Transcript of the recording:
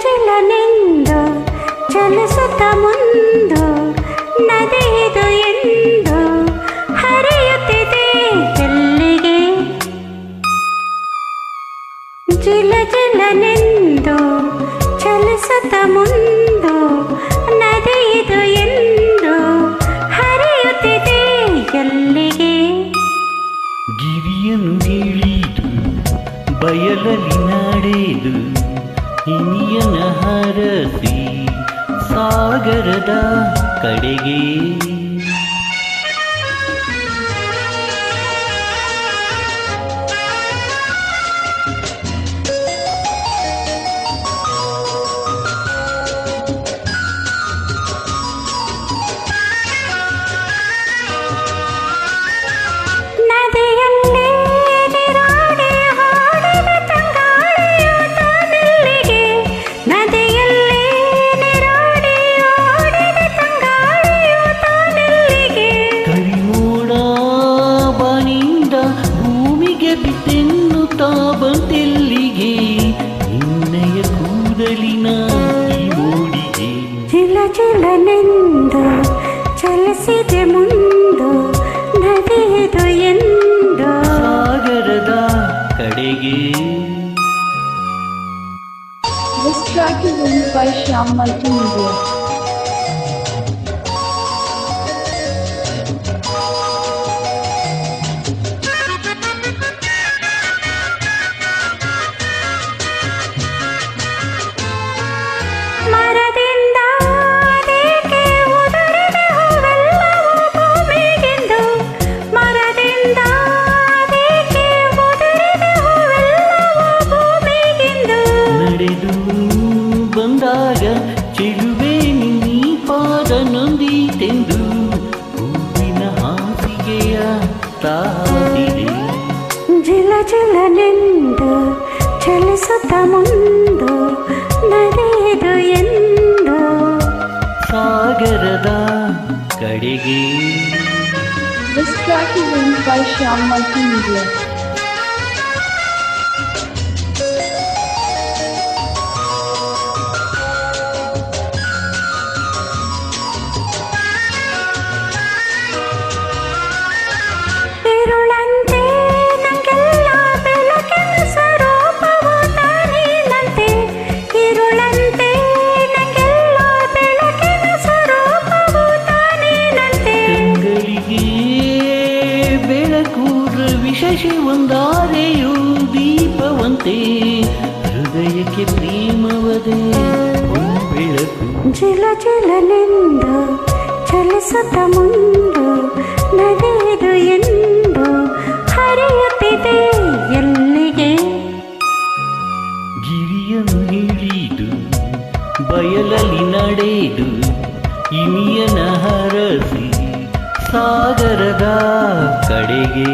ಚಿಲನೆಂದು ಚಲಿಸುತ್ತ ಮುಂದು ನದಿಯಿದು ಎಂದು ಹರಿಯುತ್ತಿದೆ ಎಲ್ಲಿಗೆ ಚಿಲನೆಂದು ಚಲಿಸುತ್ತ ಮುಂದು ನದಿಯಿದು ಎಂದು ಹರಿಯುತ್ತಿದೆ ಎಲ್ಲಿಗೆ ಗಿರಿಯನ್ನು ಹಿಡಿದು ಬಯಲಲ್ಲಿ ನಡೆದು ಹಿನಿಯನ ಹರಸಿ ಸಾಗರದ ಕಡೆಗೆ ಬಂತೆಲ್ಲಿಗೆ ನಿನ್ನಯ ಕೂದಲಿನ ಓಡಿಗೆ ಚಿಲನೆಂದು ಚಲಿಸಿದೆ ಮುಂದು ನದಿಯಿದು ಎಂದು ಸಾಗರದ ಕಡೆಗೆ. This track is owned by Shyam Multimedia. ಬಂದಾಗ ಚೆಲುವೆ ನೀ ಪಾದ ನೊಂದೀತೆಂದು ಹೂವಿನ ಹಾಸಿಗೆಯ ತಾದಿದೆ ಚಿಲನೆಂದು ಚಲಿಸುತ್ತ ಮುಂದು ನದಿಯಿದು ಎಂದು ಸಾಗರದ ಕಡೆಗೆ. This track is owned by Shyam Multimedia. ವಿಶೇಷ ಒಂದಾರೆಯು ದೀಪವಂತೆ ಹೃದಯಕ್ಕೆ ಪ್ರೇಮವದೇ ಬೆಳಕು ಚಿಲನೆಂದು ಚಲಿಸುತ್ತ ಮುಂದು ನದಿಯಿದು ಎಂದು ಹರಿಯುತ್ತಿದೆ ಎಲ್ಲಿಗೆ ಗಿರಿಯನ್ನು ಹಿಡಿದು ಬಯಲಲ್ಲಿ ನಡೆದು ಇನಿಯನ ಹರಸಿ ಸಾಗರದ ಕಡೆಗೆ.